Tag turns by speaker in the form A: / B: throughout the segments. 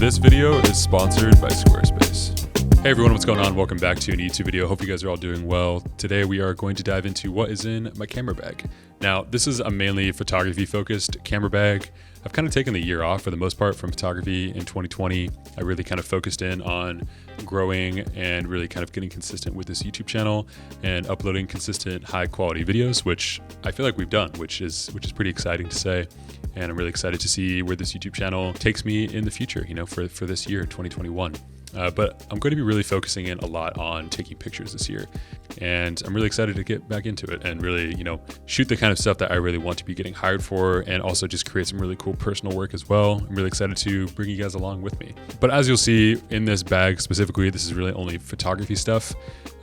A: This video is sponsored by Squarespace. Hey everyone, what's going on? Welcome back to a new YouTube video. Hope you guys are all doing well. Today we are going to dive into what is in my camera bag. Now, this is a mainly photography focused camera bag. I've kind of taken the year off for the most part from photography in 2020. I really kind of focused in on growing and really kind of getting consistent with this YouTube channel and uploading consistent high quality videos, which I feel like we've done, which is pretty exciting to say. And I'm really excited to see where this YouTube channel takes me in the future, for this year, 2021. But I'm going to be really focusing in a lot on taking pictures this year. And I'm really excited to get back into it and really, shoot the kind of stuff that I really want to be getting hired for, and also just create some really cool personal work as well. I'm really excited to bring you guys along with me. But as you'll see in this bag specifically, this is really only photography stuff.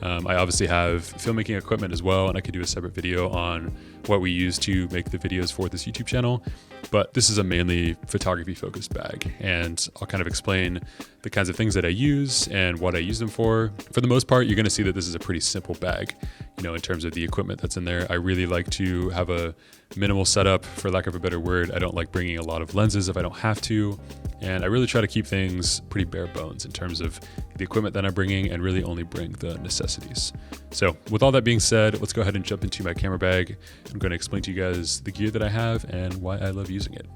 A: I obviously have filmmaking equipment as well, and I could do a separate video on what we use to make the videos for this YouTube channel. But this is a mainly photography focused bag, and I'll kind of explain the kinds of things that I use and what I use them for. For the most part, you're going to see that this is a pretty simple bag, in terms of the equipment that's in there. I really like to have a minimal setup, for lack of a better word. I don't like bringing a lot of lenses if I don't have to. And I really try to keep things pretty bare bones in terms of the equipment that I'm bringing, and really only bring the necessities. So with all that being said, let's go ahead and jump into my camera bag. I'm going to explain to you guys the gear that I have and why I love using it.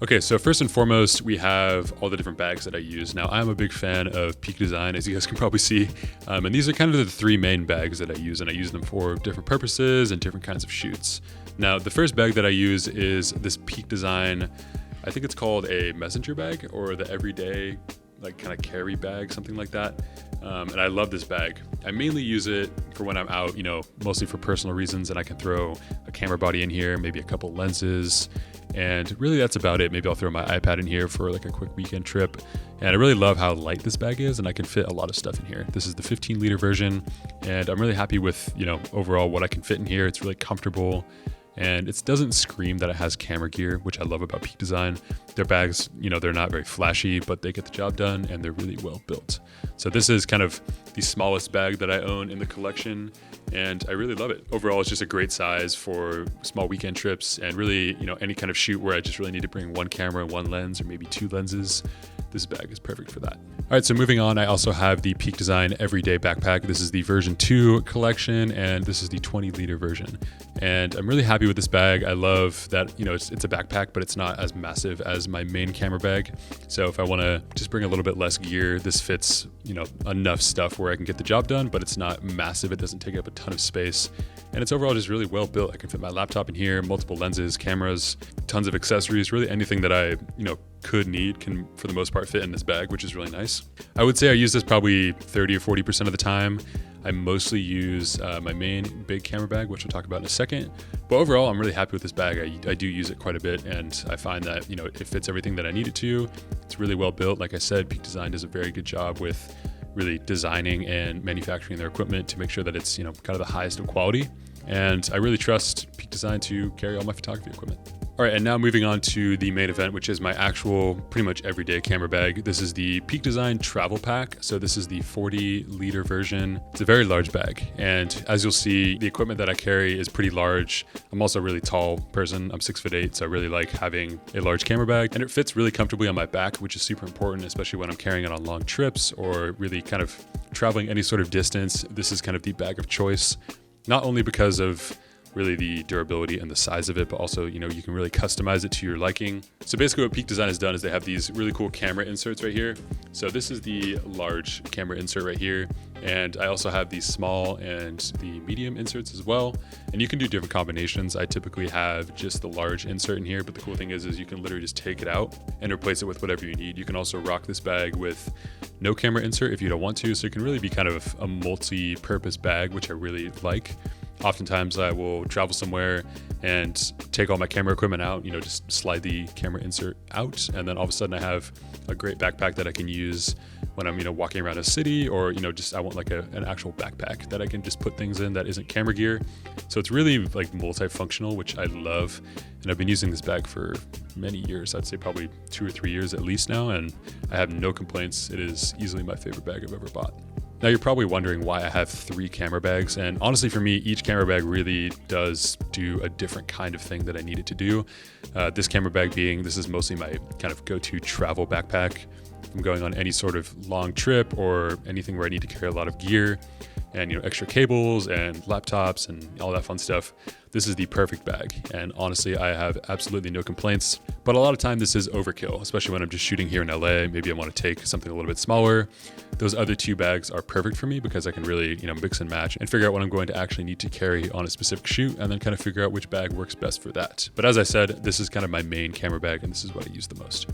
A: Okay, so first and foremost, we have all the different bags that I use. Now, I'm a big fan of Peak Design, as you guys can probably see. And these are kind of the three main bags that I use, and I use them for different purposes and different kinds of shoots. Now, the first bag that I use is this Peak Design, I think it's called a messenger bag, or the everyday kind of carry bag, something like that. And I love this bag. I mainly use it for when I'm out, mostly for personal reasons, and I can throw a camera body in here, maybe a couple lenses, and really that's about it. Maybe I'll throw my iPad in here for a quick weekend trip. And I really love how light this bag is, and I can fit a lot of stuff in here. This is the 15-liter version, and I'm really happy with, overall what I can fit in here. It's really comfortable. And it doesn't scream that it has camera gear, which I love about Peak Design. Their bags, they're not very flashy, but they get the job done, and they're really well built. So this is kind of the smallest bag that I own in the collection, and I really love it. Overall, it's just a great size for small weekend trips, and really, any kind of shoot where I just really need to bring one camera and one lens, or maybe two lenses. This bag is perfect for that. All right, so moving on, I also have the Peak Design Everyday Backpack. This is the version 2 collection, and this is the 20-liter version. And I'm really happy with this bag. I love that, it's a backpack, but it's not as massive as my main camera bag. So if I want to just bring a little bit less gear, this fits, enough stuff where I can get the job done, but it's not massive. It doesn't take up a ton of space. And it's overall just really well built. I can fit my laptop in here, multiple lenses, cameras, tons of accessories, really anything that I, could need can for the most part fit in this bag, which is really nice. I would say I use this probably 30 or 40% of the time. I mostly use my main big camera bag, which we'll talk about in a second. But overall, I'm really happy with this bag. I do use it quite a bit, and I find that, it fits everything that I need it to. It's really well built. Like I said, Peak Design does a very good job with really designing and manufacturing their equipment to make sure that it's, kind of the highest of quality. And I really trust Peak Design to carry all my photography equipment. All right, and now moving on to the main event, which is my actual pretty much everyday camera bag. This is the Peak Design Travel Pack. So this is the 40-liter version. It's a very large bag. And as you'll see, the equipment that I carry is pretty large. I'm also a really tall person. I'm 6'8", so I really like having a large camera bag. And it fits really comfortably on my back, which is super important, especially when I'm carrying it on long trips or really kind of traveling any sort of distance. This is kind of the bag of choice, not only because of really the durability and the size of it, but also, you can really customize it to your liking. So basically what Peak Design has done is they have these really cool camera inserts right here. So this is the large camera insert right here. And I also have the small and the medium inserts as well. And you can do different combinations. I typically have just the large insert in here, but the cool thing is you can literally just take it out and replace it with whatever you need. You can also rock this bag with no camera insert if you don't want to. So it can really be kind of a multi-purpose bag, which I really like. Oftentimes I will travel somewhere and take all my camera equipment out, just slide the camera insert out. And then all of a sudden I have a great backpack that I can use when I'm, walking around a city, or, I want an actual backpack that I can just put things in that isn't camera gear. So it's really multifunctional, which I love. And I've been using this bag for many years. I'd say probably 2 or 3 years at least now. And I have no complaints. It is easily my favorite bag I've ever bought. Now you're probably wondering why I have 3 camera bags, and honestly for me, each camera bag really does do a different kind of thing that I need it to do. This camera bag this is mostly my kind of go-to travel backpack. if I'm going on any sort of long trip or anything where I need to carry a lot of gear and extra cables and laptops and all that fun stuff, this is the perfect bag. And honestly, I have absolutely no complaints. But a lot of time this is overkill, especially when I'm just shooting here in LA. Maybe I want to take something a little bit smaller. Those other two bags are perfect for me because I can really mix and match and figure out what I'm going to actually need to carry on a specific shoot, and then kind of figure out which bag works best for that. But as I said, this is kind of my main camera bag, and this is what I use the most.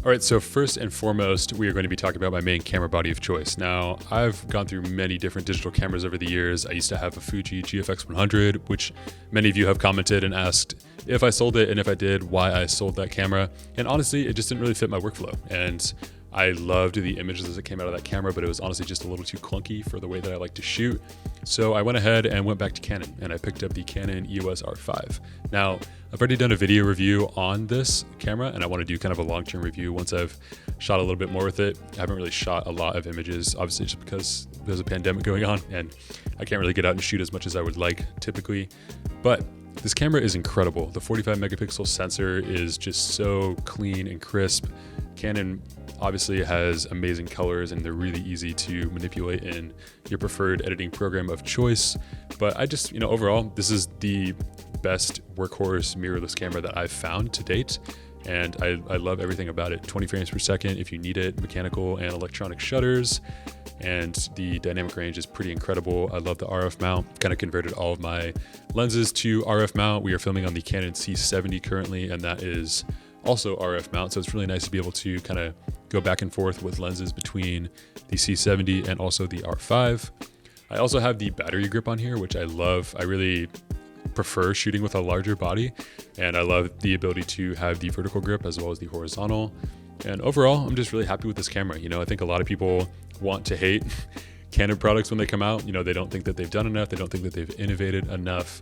A: All right, so first and foremost, we are going to be talking about my main camera body of choice. Now, I've gone through many different digital cameras over the years. I used to have a Fuji GFX 100, which many of you have commented and asked if I sold it, and if I did, why I sold that camera. And honestly, it just didn't really fit my workflow. And I loved the images that came out of that camera, but it was honestly just a little too clunky for the way that I like to shoot. So I went ahead and went back to Canon, and I picked up the Canon EOS R5. Now, I've already done a video review on this camera, and I want to do kind of a long-term review once I've shot a little bit more with it. I haven't really shot a lot of images, obviously just because there's a pandemic going on, and I can't really get out and shoot as much as I would like typically. But this camera is incredible. The 45 megapixel sensor is just so clean and crisp. Canon obviously has amazing colors, and they're really easy to manipulate in your preferred editing program of choice. But I just, overall, this is the best workhorse mirrorless camera that I've found to date. And I love everything about it. 20 frames per second if you need it, mechanical and electronic shutters, and the dynamic range is pretty incredible. I love the RF mount. Kind of converted all of my lenses to RF mount. We are filming on the Canon C70 currently, and that is also RF mount. So it's really nice to be able to kind of go back and forth with lenses between the C70 and also the R5. I also have the battery grip on here, which I love. I really prefer shooting with a larger body, and I love the ability to have the vertical grip as well as the horizontal. And overall, I'm just really happy with this camera. I think a lot of people want to hate Canon products when they come out. They don't think that they've done enough. They don't think that they've innovated enough.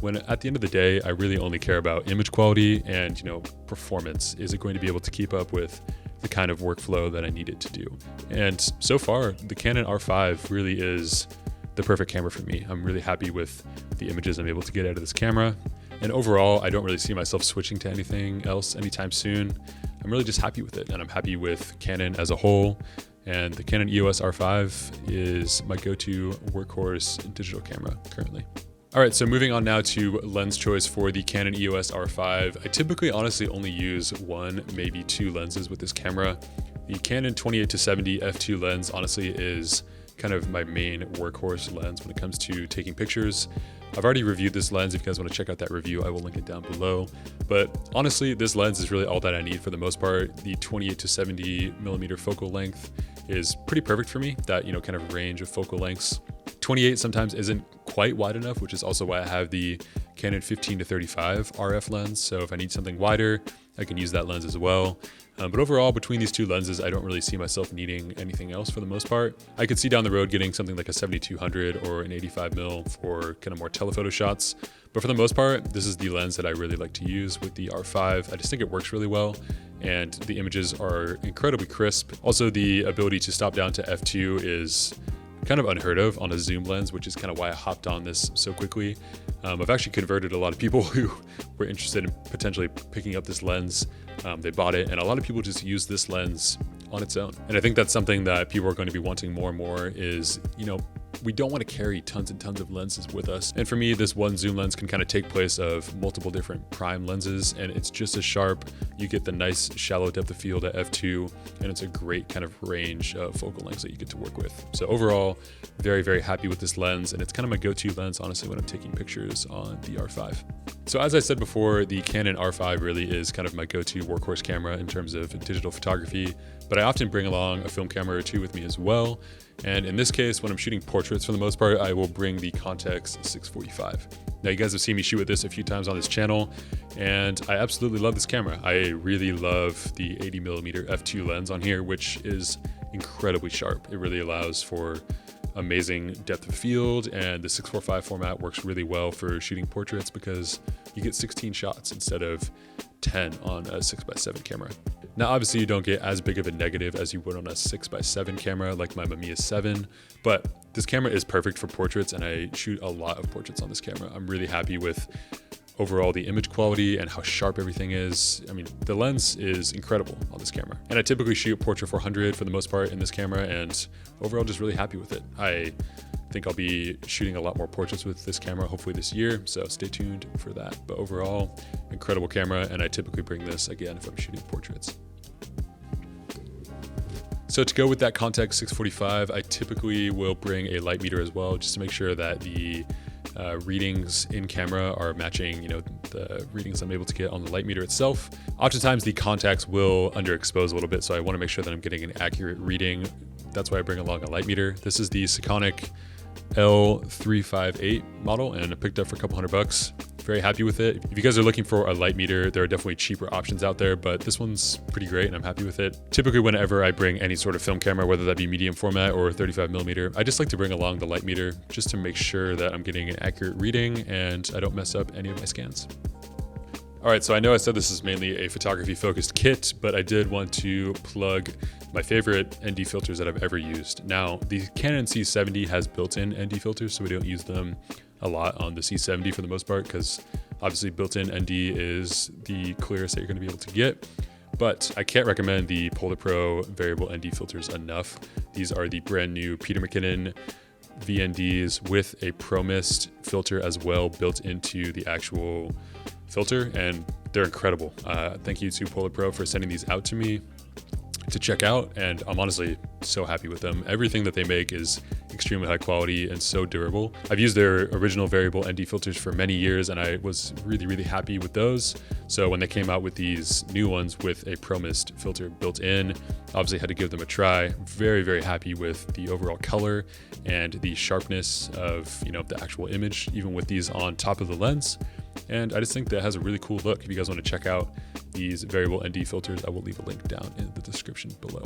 A: When at the end of the day, I really only care about image quality and, performance. Is it going to be able to keep up with the kind of workflow that I need it to do? And so far, the Canon R5 really is the perfect camera for me. I'm really happy with the images I'm able to get out of this camera. And overall, I don't really see myself switching to anything else anytime soon. I'm really just happy with it, and I'm happy with Canon as a whole. And the Canon EOS R5 is my go-to workhorse digital camera currently. All right, so moving on now to lens choice for the Canon EOS R5. I typically honestly only use one, maybe two lenses with this camera. The Canon 28-70 f2 lens honestly is kind of my main workhorse lens when it comes to taking pictures. I've already reviewed this lens. If you guys want to check out that review, I will link it down below. But honestly, this lens is really all that I need for the most part. The 28-70 millimeter focal length is pretty perfect for me. That, kind of range of focal lengths. 28 sometimes isn't quite wide enough, which is also why I have the Canon 15-35 RF lens. So if I need something wider, I can use that lens as well. But overall, between these two lenses, I don't really see myself needing anything else for the most part. I could see down the road getting something like a 7200 or an 85mm for kind of more telephoto shots. But for the most part, this is the lens that I really like to use with the R5. I just think it works really well, and the images are incredibly crisp. Also, the ability to stop down to f2 is kind of unheard of on a zoom lens, which is kind of why I hopped on this so quickly. I've actually converted a lot of people who were interested in potentially picking up this lens. They bought it, and a lot of people just use this lens on its own. And I think that's something that people are going to be wanting more and more is, we don't want to carry tons and tons of lenses with us. And for me, this one zoom lens can kind of take place of multiple different prime lenses, and it's just as sharp. You get the nice shallow depth of field at f2, and it's a great kind of range of focal lengths that you get to work with. So overall, very, very happy with this lens, and it's kind of my go-to lens, honestly, when I'm taking pictures on the R5. So as I said before, the Canon R5 really is kind of my go-to workhorse camera in terms of digital photography, but I often bring along a film camera or two with me as well. And in this case, when I'm shooting portraits, for the most part, I will bring the Contex 645. Now, you guys have seen me shoot with this a few times on this channel, and I absolutely love this camera. I really love the 80mm f2 lens on here, which is incredibly sharp. It really allows for amazing depth of field, and the 645 format works really well for shooting portraits because you get 16 shots instead of 10 on a 6x7 camera. Now, obviously, you don't get as big of a negative as you would on a 6x7 camera like my Mamiya 7, but this camera is perfect for portraits, and I shoot a lot of portraits on this camera. I'm really happy with overall the image quality and how sharp everything is. I mean, the lens is incredible on this camera. And I typically shoot Portrait 400 for the most part in this camera, and overall just really happy with it. I think I'll be shooting a lot more portraits with this camera hopefully this year, so stay tuned for that. But overall, incredible camera, and I typically bring this again if I'm shooting portraits. So to go with that Contax 645, I typically will bring a light meter as well, just to make sure that the readings in camera are matching, the readings I'm able to get on the light meter itself. Oftentimes the Contax will underexpose a little bit, so I want to make sure that I'm getting an accurate reading. That's why I bring along a light meter. This is the Sekonic L358 model, and I picked it up for a couple $100. Very happy with it. If you guys are looking for a light meter, there are definitely cheaper options out there, but this one's pretty great and I'm happy with it. Typically whenever I bring any sort of film camera, whether that be medium format or 35mm, I just like to bring along the light meter just to make sure that I'm getting an accurate reading and I don't mess up any of my scans. All right, so I know I said this is mainly a photography focused kit, but I did want to plug my favorite ND filters that I've ever used. Now, the Canon C70 has built-in ND filters, so we don't use them a lot on the C70 for the most part, because obviously built-in ND is the clearest that you're gonna be able to get. But I can't recommend the Polar Pro variable ND filters enough. These are the brand new Peter McKinnon VNDs with a Pro Mist filter as well built into the actual filter, and they're incredible. Thank you to Polar Pro for sending these out to me to check out, and I'm honestly so happy with them. Everything that they make is extremely high quality and so durable. I've used their original variable ND filters for many years, and I was really happy with those. So when they came out with these new ones with a Pro Mist filter built in, obviously had to give them a try. Very happy with the overall color and the sharpness of the actual image, even with these on top of the lens. And I just think that has a really cool look. If you guys want to check out these variable ND filters, I will leave a link down in the description below.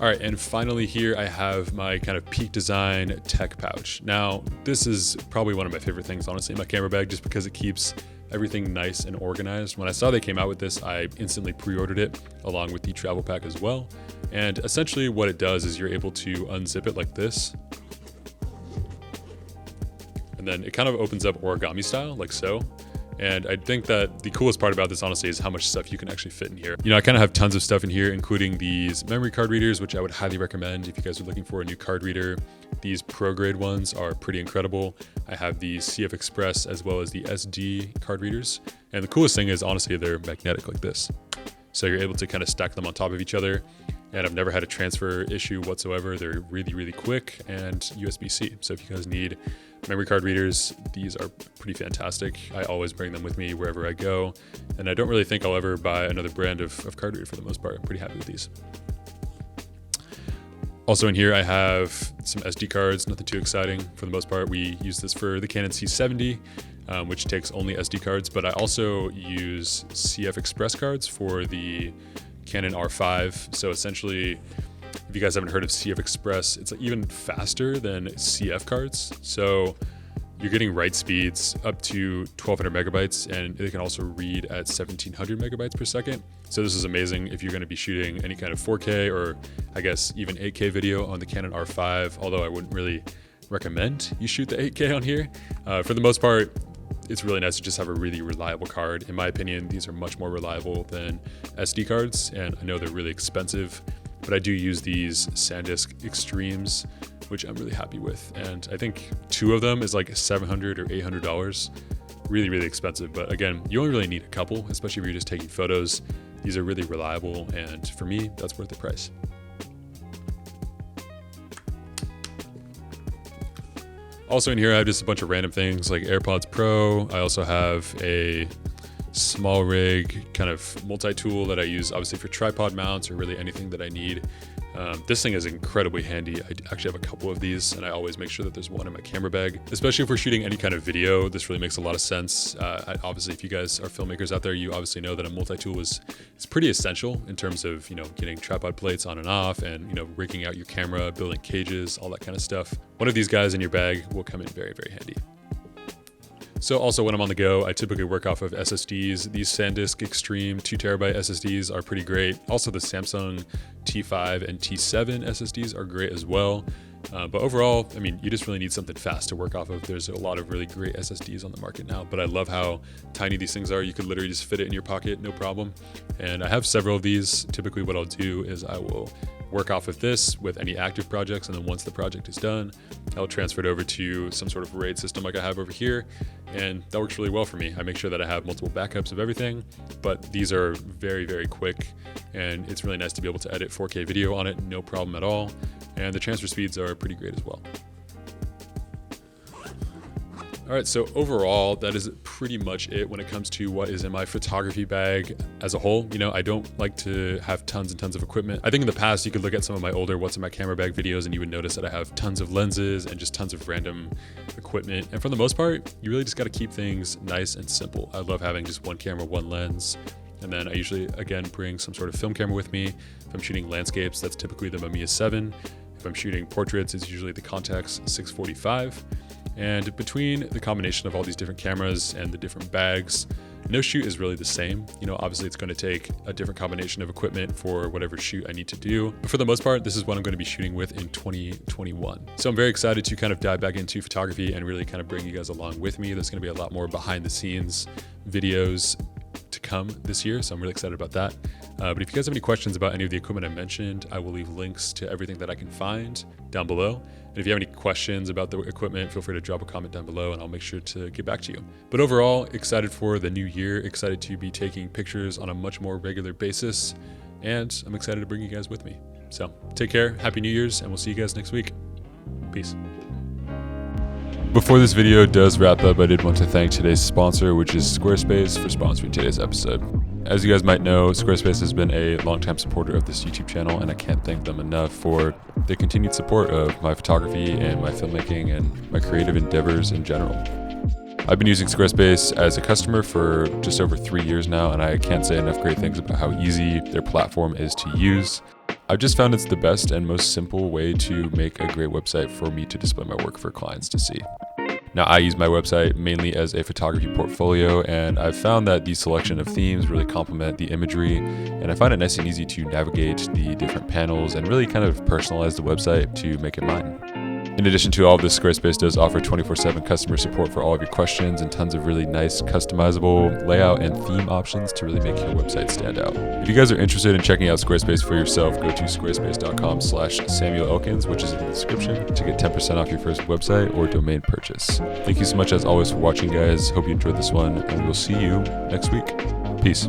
A: All right, and finally here I have my kind of Peak Design tech pouch. Now, this is probably one of my favorite things, honestly, in my camera bag, just because it keeps everything nice and organized. When I saw they came out with this, I instantly pre-ordered it along with the travel pack as well. And essentially what it does is you're able to unzip it like this. And then it kind of opens up origami style, like so. And I think that the coolest part about this, honestly, is how much stuff you can actually fit in here. I kind of have tons of stuff in here, including these memory card readers, which I would highly recommend if you guys are looking for a new card reader. These pro grade ones are pretty incredible. I have the CF Express as well as the SD card readers. And the coolest thing is, honestly, they're magnetic like this. So you're able to kind of stack them on top of each other. And I've never had a transfer issue whatsoever. They're really quick and USB-C. So if you guys need memory card readers, these are pretty fantastic. I always bring them with me wherever I go. And I don't really think I'll ever buy another brand of card reader for the most part. I'm pretty happy with these. Also in here, I have some SD cards, nothing too exciting for the most part. We use this for the Canon C70, which takes only SD cards, but I also use CF Express cards for the Canon R5. So essentially, if you guys haven't heard of CF Express, it's even faster than CF cards. So you're getting write speeds up to 1200 megabytes, and it can also read at 1700 megabytes per second. So this is amazing if you're going to be shooting any kind of 4K or I guess even 8K video on the Canon R5, although I wouldn't really recommend you shoot the 8K on here. For the most part, it's really nice to just have a really reliable card. In my opinion, these are much more reliable than SD cards, and I know they're really expensive, but I do use these SanDisk Extremes, which I'm really happy with. And I think 2 of them is like $700 or $800. Really expensive, but again, you only really need a couple, especially if you're just taking photos. These are really reliable, and for me, that's worth the price. Also in here, I have just a bunch of random things like AirPods Pro. I also have a small rig kind of multi-tool that I use obviously for tripod mounts or really anything that I need. This thing is incredibly handy. I actually have a couple of these, and I always make sure that there's one in my camera bag, especially if we're shooting any kind of video. This really makes a lot of sense. Obviously, if you guys are filmmakers out there, you obviously know that a multi-tool is pretty essential in terms of getting tripod plates on and off, and rigging out your camera, building cages, all that kind of stuff. One of these guys in your bag will come in very handy. So also when I'm on the go, I typically work off of SSDs. These SanDisk Extreme 2TB SSDs are pretty great. Also the Samsung T5 and T7 SSDs are great as well. But overall, I mean, you just really need something fast to work off of. There's a lot of really great SSDs on the market now, but I love how tiny these things are. You could literally just fit it in your pocket, no problem. And I have several of these. Typically what I'll do is I will work off of this with any active projects, and then once the project is done, I'll transfer it over to some sort of RAID system like I have over here, and that works really well for me. I make sure that I have multiple backups of everything, but these are very, very quick, and it's really nice to be able to edit 4K video on it, no problem at all, and the transfer speeds are pretty great as well. All right, so overall, that is pretty much it when it comes to what is in my photography bag as a whole. You know, I don't like to have tons and tons of equipment. I think in the past, you could look at some of my older what's in my camera bag videos and you would notice that I have tons of lenses and just tons of random equipment. And for the most part, you really just gotta keep things nice and simple. I love having just one camera, one lens. And then I usually, again, bring some sort of film camera with me. If I'm shooting landscapes, that's typically the Mamiya 7. If I'm shooting portraits, it's usually the Contax 645. And between the combination of all these different cameras and the different bags, no shoot is really the same. You know, obviously it's going to take a different combination of equipment for whatever shoot I need to do. But for the most part, this is what I'm going to be shooting with in 2021. So I'm very excited to kind of dive back into photography and really kind of bring you guys along with me. There's going to be a lot more behind the scenes videos to come this year, so I'm really excited about that. But if you guys have any questions about any of the equipment I mentioned, I will leave links to everything that I can find down below. And if you have any questions about the equipment, feel free to drop a comment down below and I'll make sure to get back to you. But overall, excited for the new year, excited to be taking pictures on a much more regular basis, and I'm excited to bring you guys with me. So take care, Happy New Year's, and we'll see you guys next week. Peace. Before this video does wrap up, I did want to thank today's sponsor, which is Squarespace, for sponsoring today's episode. As you guys might know, Squarespace has been a longtime supporter of this YouTube channel, and I can't thank them enough for the continued support of my photography and my filmmaking and my creative endeavors in general. I've been using Squarespace as a customer for just over 3 years now, and I can't say enough great things about how easy their platform is to use. I've just found it's the best and most simple way to make a great website for me to display my work for clients to see. Now, I use my website mainly as a photography portfolio, and I've found that the selection of themes really complement the imagery, and I find it nice and easy to navigate the different panels and really kind of personalize the website to make it mine. In addition to all of this, Squarespace does offer 24/7 customer support for all of your questions and tons of really nice customizable layout and theme options to really make your website stand out. If you guys are interested in checking out Squarespace for yourself, go to squarespace.com/Samuel Elkins, which is in the description, to get 10% off your first website or domain purchase. Thank you so much as always for watching, guys. Hope you enjoyed this one, and we'll see you next week. Peace.